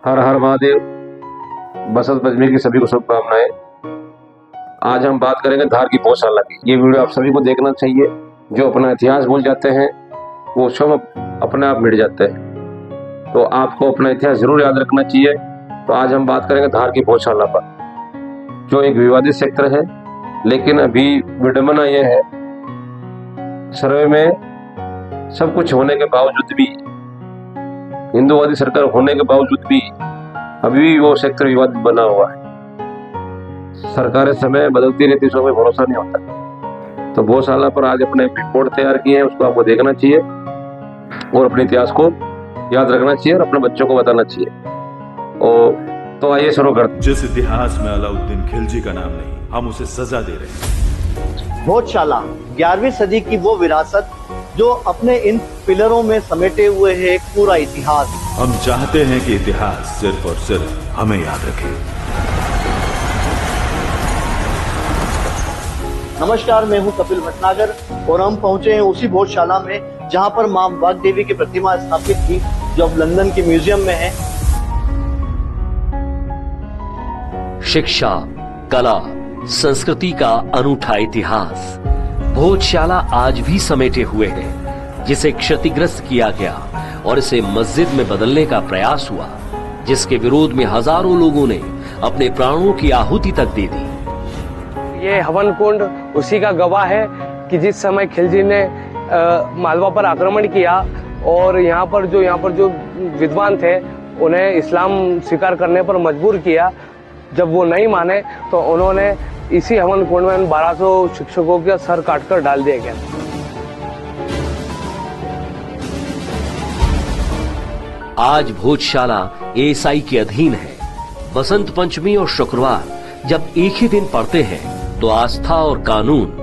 हर हर महादेव। बसंत पंचमी की सभी को शुभकामनाएं। आज हम बात करेंगे धार की गौशाला की। ये वीडियो आप सभी को देखना चाहिए। जो अपना इतिहास भूल जाते हैं वो सब अपने आप मिट जाते हैं, तो आपको अपना इतिहास जरूर याद रखना चाहिए। तो आज हम बात करेंगे धार की गौशाला पर, जो एक विवादित क्षेत्र है। लेकिन अभी विडंबना यह है, सर्वे में सब कुछ होने के बावजूद भी, हिंदूवादी सरकार होने के बावजूद भी अभी भी वो क्षेत्र विवादित बना हुआ है। सरकारें समय बदलती रहती, उसका कोई भरोसा नहीं होता। तो गौशाला पर आज अपने रिपोर्ट तैयार की है, उसको आपको देखना चाहिए और अपने इतिहास को याद रखना चाहिए और अपने बच्चों को बताना चाहिए। और तो आइए शुरू करते हैं। जिस इतिहास में अलाउद्दीन खिलजी का नाम नहीं, हम उसे सजा दे रहे हैं। भोजशाला 11वीं सदी की वो विरासत जो अपने इन पिलरों में समेटे हुए है एक पूरा इतिहास। हम चाहते हैं कि इतिहास सिर्फ और सिर्फ हमें याद रखे। नमस्कार, मैं हूं कपिल भटनागर और हम पहुंचे हैं उसी भोजशाला में जहां पर मां वाग्देवी की प्रतिमा स्थापित थी, जो अब लंदन के म्यूजियम में है। शिक्षा, कला, संस्कृति का अनूठा इतिहास भोजशाला आज भी समेटे हुए है, जिसे क्षतिग्रस्त किया गया और इसे मस्जिद में बदलने का प्रयास हुआ, जिसके विरोध में हजारों लोगों ने अपने प्राणों की आहुति तक दे दी। ये हवन कुंड उसी का गवाह है कि जिस समय खिलजी ने मालवा पर आक्रमण किया और यहाँ पर जो विद्वान थे उन्हें इस्लाम स्वीकार करने पर मजबूर किया। जब वो नहीं माने तो उन्होंने इसी हवन कुंड में 1200 शिक्षकों के सर काटकर डाल दिया गया। आज भोजशाला एएसआई के अधीन है। बसंत पंचमी और शुक्रवार जब एक ही दिन पड़ते हैं तो आस्था और कानून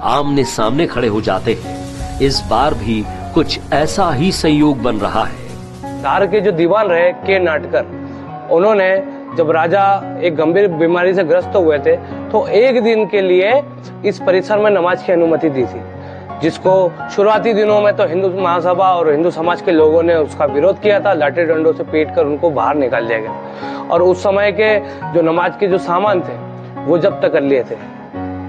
आमने सामने खड़े हो जाते हैं। इस बार भी कुछ ऐसा ही संयोग बन रहा है। धार के जो दीवान रहे के नाटकर, उन्होंने जब राजा एक गंभीर बीमारी से ग्रस्त हुए थे तो एक दिन के लिए इस परिसर में नमाज की अनुमति दी थी, जिसको शुरुआती दिनों में तो हिंदू महासभा और हिंदू समाज के लोगों ने उसका विरोध किया था। लाठी डंडों से पीट कर उनको बाहर निकाल दिया गया और उस समय के जो नमाज के जो सामान थे वो जब्त कर लिए थे।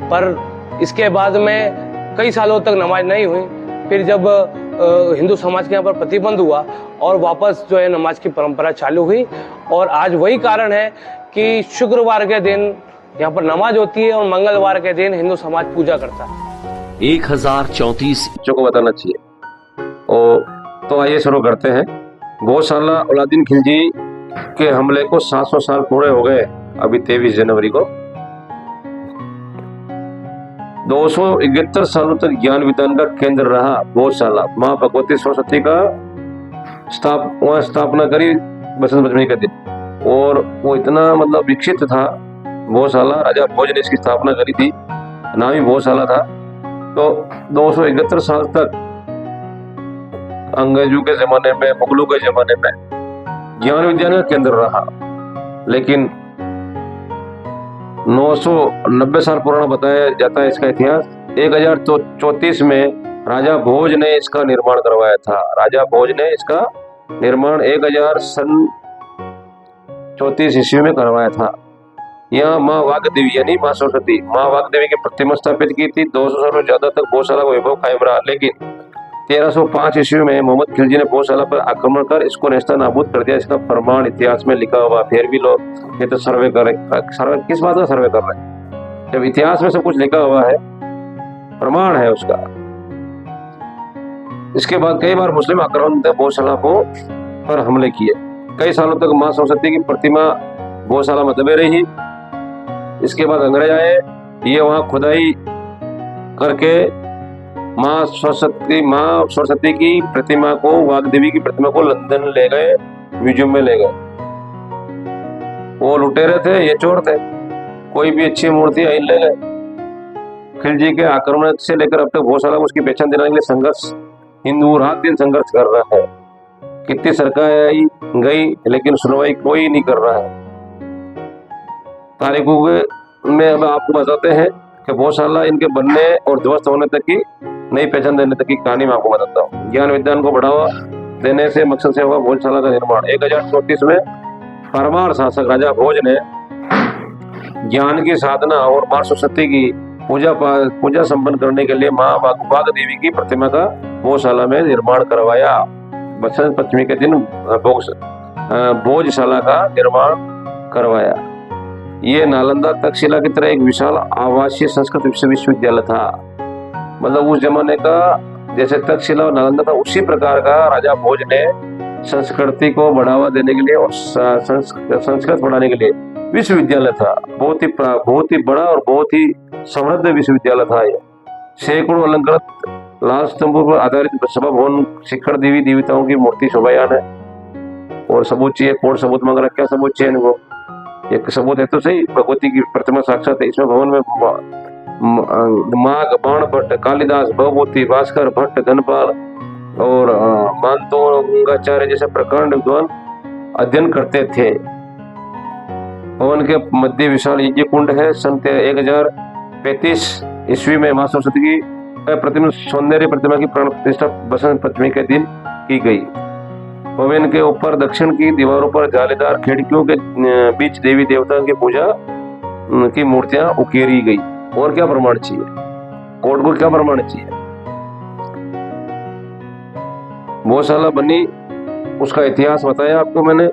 पर इसके बाद में कई सालों तक नमाज नहीं हुई। फिर जब हिंदू समाज के यहाँ पर प्रतिबंध हुआ और वापस जो है नमाज की परंपरा चालू हुई, और आज वही कारण है कि शुक्रवार के दिन यहाँ पर नमाज होती है और मंगलवार के दिन हिंदू समाज पूजा करता है। 1034 बच्चों को बताना चाहिए। और तो आइए शुरू करते हैं। गौशाला अलाउद्दीन खिलजी के हमले को 700 साल पूरे हो गए। अभी 23 जनवरी को 271 सालों तक ज्ञान विज्ञान का केंद्र रहा गौशाला। माँ भगवती सरस्वती का स्थापना करी बसंत पंचमी के दिन, और वो इतना मतलब विकसित था गौशाला। राजा भोज ने इसकी स्थापना करी थी, नाम ही गौशाला था। तो 271 साल तक अंग्रेजों के जमाने में, मुगलों के जमाने में ज्ञान विज्ञान का केंद्र रहा। लेकिन 990 साल पुराना बताया जाता है इसका इतिहास। 1034 में राजा भोज ने इसका निर्माण करवाया था। राजा भोज ने इसका निर्माण 1034 ईस्वी में करवाया था। यहाँ माँ वाग्देवी यानी माँ सरस्वती, माँ वाग्देवी की प्रतिमा स्थापित की थी। 200 सालों से ज्यादा तक गौशाला का वैभव कायम रहा। लेकिन 1305 ईस्वी में मोहम्मद खिलजी ने गौशाला पर आक्रमण कर इसको नेस्तनाबूद कर दिया। इसका प्रमाण इतिहास में लिखा हुआ। फिर भी लोग ये तो सर्वे कर रहे, सर्वे किस बात का सर्वे कर रहे हैं जब इतिहास में सब कुछ लिखा हुआ है, प्रमाण है उसका। इसके बाद कई बार मुस्लिम आक्रमण ने गौशाला को पर हमले किए। कई सालों तक माँ सरस्वती की प्रतिमा गौशाला में दबे रही। इसके बाद अंग्रेज आए, ये वहां खुदाई करके माँ सरस्वती की प्रतिमा को, वाग्देवी की प्रतिमा को लंदन ले गए, म्यूजियम में ले गए। वो लुटेरे थे, ये चोर थे, कोई भी अच्छी मूर्ति आई ले गए। खिलजी के आक्रमण से लेकर अब तक गौशाला को उसकी पहचान दिलाने के लिए संघर्ष, हिंदू रात दिन संघर्ष कर रहा है। कितनी सरकार आई गई लेकिन सुनवाई कोई नहीं कर रहा है। तारीखों में अब आपको बताते हैं कि गौशाला इनके बनने और ध्वस्त होने तक की, नई पहचान देने तक की कहानी मैं आपको बताता हूँ। ज्ञान विज्ञान को बढ़ावा देने से मकसद से हुआ गौशाला का निर्माण। 1034 में परमार शासक राजा भोज ने ज्ञान की साधना और मां सरस्वती की पूजा संपन्न करने के लिए मां वाग देवी की प्रतिमा का भोजशाला में निर्माण करवाया। बसंत पंचमी के दिन भोजशाला का निर्माण करवाया। ये नालंदा तक्षशिला की तरह एक विशाल आवासीय संस्कृत विश्वविद्यालय था। मतलब उस जमाने का जैसे तक्षशिला और नालंदा था, उसी प्रकार का राजा भोज ने संस्कृति को बढ़ावा देने के लिए और संस्कृत पढ़ाने के लिए विश्वविद्यालय था। बहुत ही बड़ा और बहुत ही समृद्ध विश्वविद्यालय था। यह सैकड़ों अलंकृत लाल स्तंभों पर आधारित सभा भवन, शिखर देवी देवताओं की मूर्ति शोभायान है। और सबूत चाहिए, कौन सबूत मांग रहा, क्या सबूत चाहिए इनको? एक सबूत है तो सही, भगवती की प्रतिमा साक्षात है। इसमें भवन में माघ, बाण भट्ट, कालिदास, भगवती, भास्कर भट्ट, धनपाल और मानतोंगाचार्य जैसे प्रकांड विद्वान अध्ययन करते थे। भवन के मध्य विशाल यज्ञ कुंड है। सन 1035 ईस्वी में मां सरस्वती की प्रतिमा सौंदर्य प्रतिमा की प्राण प्रतिष्ठा बसंत पंचमी के दिन की गई। भवन के ऊपर दक्षिण की दीवारों पर जालीदार खिड़कियों के बीच देवी देवताओं की पूजा की मूर्तियां उकेरी गई। और क्या प्रमाण चाहिए? कोर्ट को क्या प्रमाण चाहिए? भोजशाला बनी, उसका इतिहास बताया आपको मैंने।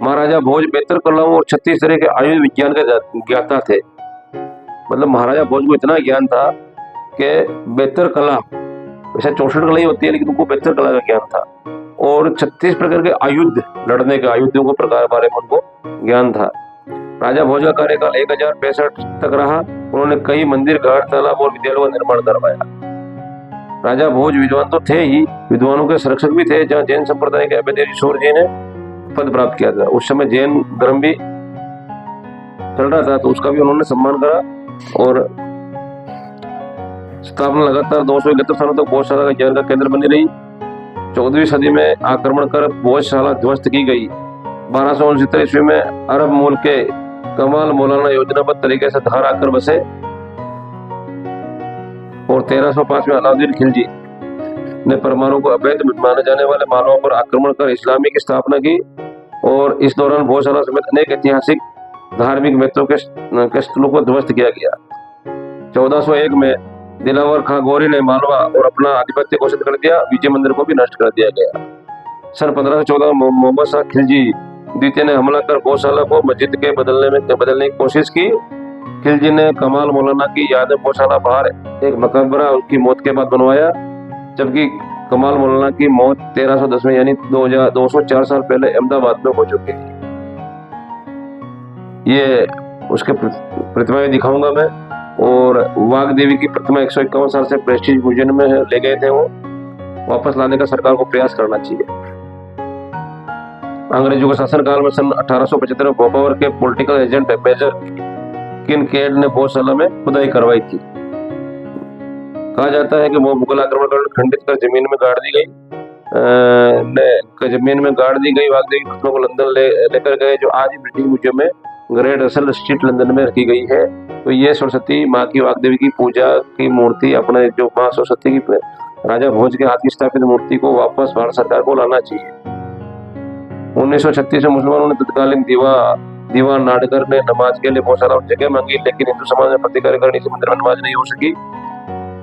महाराजा भोज बेहतर कलाओं और 36 तरह के आयुध विज्ञान के ज्ञाता थे। मतलब महाराजा भोज को इतना ज्ञान था कि बेहतर कला, वैसे 64 कला ही होती है लेकिन उनको बेहतर कला का ज्ञान था। और 36 प्रकार के आयुध, लड़ने के आयुधों को प्रकार बारे में उनको ज्ञान था। राजा भोज का कार्यकाल 1065 तक रहा। उन्होंने कई मंदिर, घाट, तालाब और विद्यालयों का निर्माण करवाया। राजा भोज विद्वान तो थे ही, विद्वानों के संरक्षक भी थे। जहाँ जैन संप्रदाय के अभेदेव ईश्वर जी ने पद प्राप्त किया था, उस समय जैन धर्म भी चल रहा था, तो उसका भी उन्होंने सम्मान करा। और स्थापना लगातार 271 सालों तक भोजशाला का ज्ञान का केंद्र बनी रही। 14वीं सदी में आक्रमण कर भोजशाला ध्वस्त की गई। 1269 ईस्वी में अरब मूल के कमाल मौलाना योजनाबद्ध तरीके से धार आकर बसे। और 1305 में अलाउद्दीन खिलजी ने परमाणु को अवैध माने जाने वाले मानवों पर आक्रमण कर इस्लामी की स्थापना की। और इस दौरान भोजशाला समेत अनेक ऐतिहासिक धार्मिक महत्व के स्थलों को ध्वस्त किया गया। 1401 में दिलावर खां गौरी ने मालवा और अपना आधिपत्य घोषित कर दिया। विजय मंदिर को भी नष्ट कर दिया गया। सन 1514 में मोहम्मद शाह खिलजी द्वितीय ने हमला कर गौशाला को मस्जिद के बदलने की कोशिश की। खिलजी ने कमाल मौलाना की याद में गौशाला बाहर एक मकबरा उनकी मौत के बाद बनवाया, जबकि कमाल मौलाना की मौत 1310 में यानी 204 साल पहले अहमदाबाद में हो चुकी थी। ये उसके प्रतिमाएं दिखाऊंगा मैं। और वाग देवी की प्रतिमा 151 साल से प्रेस्टीज म्यूजियम में ले गए थे, वो वापस लाने का सरकार को प्रयास करना चाहिए। अंग्रेजों के शासनकाल में सन 1875 में भोपावर के पॉलिटिकल एजेंट मेजर किनकेड ने भोजशाला में खुदाई करवाई थी। कहा जाता है कि वो मुगल आक्रमण खंडित कर जमीन में गाड़ दी गई। वाग देवी प्रतिमा को लंदन लेकर गए, जो आज ब्रिटिश म्यूजियम में ग्रेट रसल स्ट्रीट लंदन में रखी गई है। तो ये सरस्वती माँ की वाग देवी की पूजा की मूर्ति, अपने जो माँ सरस्वती की राजा भोज के हाथ की स्थापित मूर्ति को वापस भारत सरकार को लाना चाहिए। 1936 में मुसलमानों ने तत्कालीन दीवान नाडकर ने नमाज के लिए भोजशाला और जगह मांगी, लेकिन हिंदू समाज ने प्रतिकार कर इसी मंदिर में नमाज नहीं हो सकी।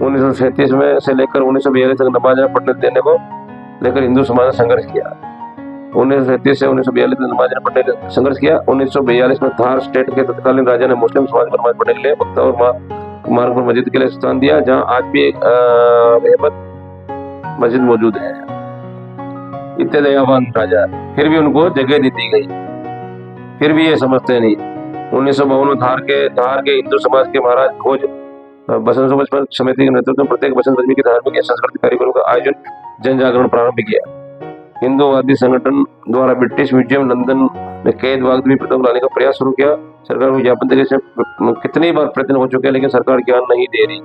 1937 में से लेकर 1942 तक नमाज पढ़ने देने को लेकर हिंदू समाज ने संघर्ष किया। 1937 से 1942 में नमाज पढ़ने का संघर्ष किया। 1942 में धार स्टेट के तत्कालीन राजा ने मुस्लिम समाज को नमाज पढ़ने के लिए वक्ता और मार्ग पर मस्जिद के लिए स्थान दिया, जहां आज भी मस्जिद मौजूद है। इतने दयावान राजा, फिर भी उनको जगह नहीं दी गई, फिर भी ये समझते नहीं। 1952 में धार के हिंदू समाज के महाराज भोज बसंत समिति के नेतृत्व में प्रत्येक बसंत पंचमी की धार्मिक या सांस्कृतिक कार्यक्रमों का आयोजन जन जागरण प्रारंभ किया। हिंदूवादी संगठन द्वारा ब्रिटिश म्यूजियम लंदन में कैद वाग देवी प्रतिमा लाने का प्रयास शुरू किया। सरकार को ज्ञापन देने से कितनी बार प्रयत्न हो चुके हैं, लेकिन सरकार ज्ञान नहीं दे रही।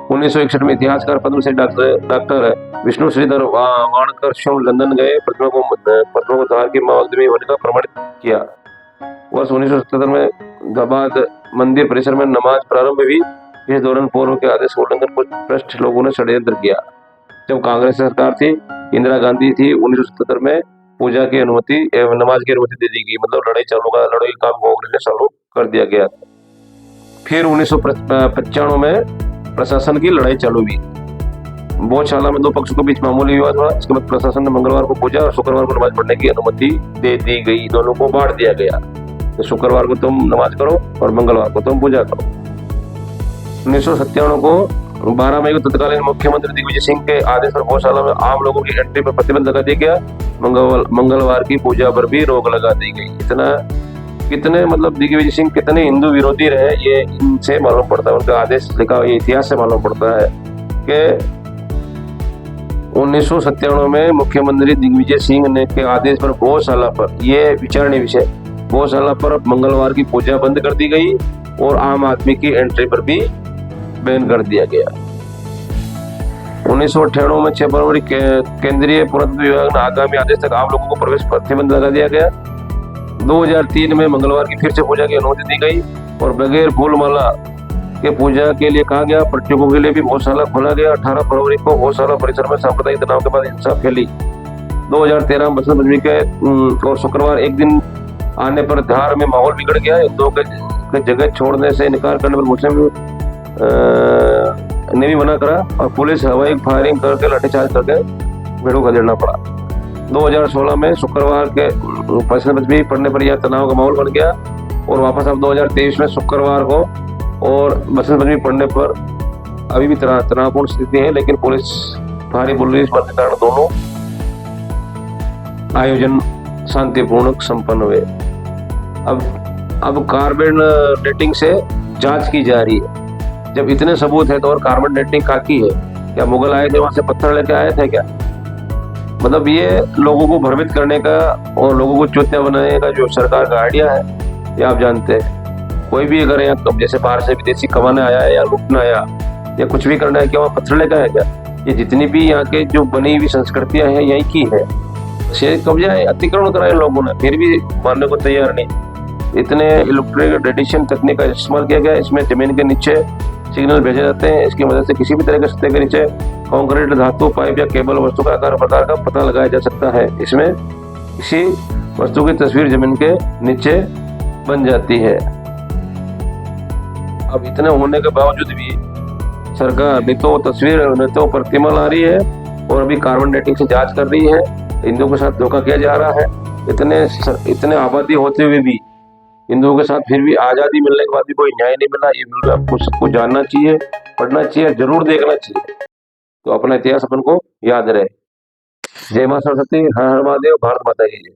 1961 में इतिहासकार पद्मश्री डॉक्टर विष्णु श्रीधर वाणकर स्वयं लंदन गए, प्रतिमा को धार की मां वाग देवी होने का प्रमाणित किया। वर्ष 1977 में दबाद मंदिर परिसर में नमाज प्रारंभ हुई। इस दौरान पूर्व के आदेश को उल्लंघन कुछ भ्रष्ट लोगों ने षड्यंत्र किया। जब कांग्रेस सरकार थी, इंदिरा गांधी थी, 1977 में पूजा की अनुमति एवं नमाज की अनुमति दे दी गई। मतलब लड़ाई काम को अंग्रेज ने चालू कर दिया गया। फिर 1995 में प्रशासन की लड़ाई चालू हुई। भोजशाला में दो पक्षों के बीच मामूली विवाद हुआ। इसके बाद प्रशासन ने मंगलवार को पूजा और शुक्रवार को नमाज पढ़ने की अनुमति दे दी गई। दोनों को बांट दिया गया, तो शुक्रवार को तुम नमाज करो और मंगलवार को तुम पूजा करो। 1997 को 12 मई को तत्कालीन मुख्यमंत्री दिग्विजय सिंह के आदेश पर भोजशाला में आम लोगों की एंट्री पर प्रतिबंध लगा दिया गया। मंगलवार की पूजा पर भी रोक लगा दी गई। कितने मतलब दिग्विजय सिंह कितने हिंदू विरोधी रहे, ये इनसे मालूम पड़ता है। उनका आदेश लिखा ये इतिहास से मालूम पड़ता है कि 1997 में मुख्यमंत्री दिग्विजय सिंह ने के आदेश पर गौशाला पर, ये विचारणीय विषय, गौशाला पर मंगलवार की पूजा बंद कर दी गई और आम आदमी की एंट्री पर भी बैन कर दिया गया। 1998 में 6 फरवरी केंद्रीय पुरातत्व विभाग ने आगामी आदेश तक आम लोगों को प्रवेश प्रतिबंध लगा दिया गया। 2003 में मंगलवार की फिर से पूजा की अनुमति दी गई और बगैर फूलमाला के पूजा के लिए कहा गया। पर्यटकों के लिए भी गौशाला खोला गया। 18 फरवरी को गौशाला परिसर में सांप्रदायिक तनाव के बाद हिंसा फैली। 2013 में बसंत पंचमी के और शुक्रवार एक दिन आने पर धार में माहौल बिगड़ गया। हिंदुओं के जगह छोड़ने से इनकार करने पर मुस्लिम ने भी मना करा और पुलिस हवाई फायरिंग करके लाठीचार्ज करके भीड़ों का खदेड़ना पड़ा। 2016 में शुक्रवार के बसंत पंचमी पड़ने पर यह तनाव का माहौल बन गया और वापस अब 2023 में शुक्रवार को और बसंत पंचमी पड़ने पर अभी भी तनावपूर्ण स्थिति है, लेकिन पुलिस भारी पुलिस बल के कारण दोनों आयोजन शांतिपूर्ण संपन्न हुए। अब कार्बन डेटिंग से जांच की जा रही है। जब इतने सबूत है तो और कार्बन डेटिंग काकी है क्या? मुगल आए थे वहां से पत्थर लेके आए थे क्या? मतलब ये लोगों को भ्रमित करने का और लोगों को चौथिया बनाने का जो सरकार का आइडिया है, ये आप जानते हैं। कोई भी अगर यहाँ जैसे बाहर से विदेशी कमाने आया है या लूटना आया या कुछ भी करना है, क्या वहाँ पत्थर लेकर आया क्या? ये जितनी भी यहाँ के जो बनी हुई संस्कृतियां हैं यहीं की है। शेर कब्जा अतिक्रमण कराए लोगों ने, फिर भी मानने को तैयार नहीं। इतने इलेक्ट्रिक रेडिएशन तकनीक का इस्तेमाल किया गया। इसमें जमीन के नीचे सिग्नल भेजे जाते हैं। इसकी मदद से किसी भी तरह के सतह के नीचे कंक्रीट, धातु, पाइप या केबल वस्तु का आकार प्रकार का पता लगाया जा सकता है। इसमें किसी वस्तु की तस्वीर जमीन के नीचे बन जाती है। अब इतने होने के बावजूद भी सरकार न तो तस्वीर न तो प्रतिमा ला रही है और अभी कार्बन डेटिंग से जांच कर रही है। हिंदुओं के साथ धोखा किया जा रहा है। इतने आबादी होते हुए भी हिंदुओं के साथ फिर भी आज़ादी मिलने के बाद भी कोई न्याय नहीं मिला। ये बिल्कुल आपको सबको जानना चाहिए, पढ़ना चाहिए, जरूर देखना चाहिए, तो अपना इतिहास अपन को याद रहे। जय मां सरस्वती, हर हर महादेव, भारत माता की जय।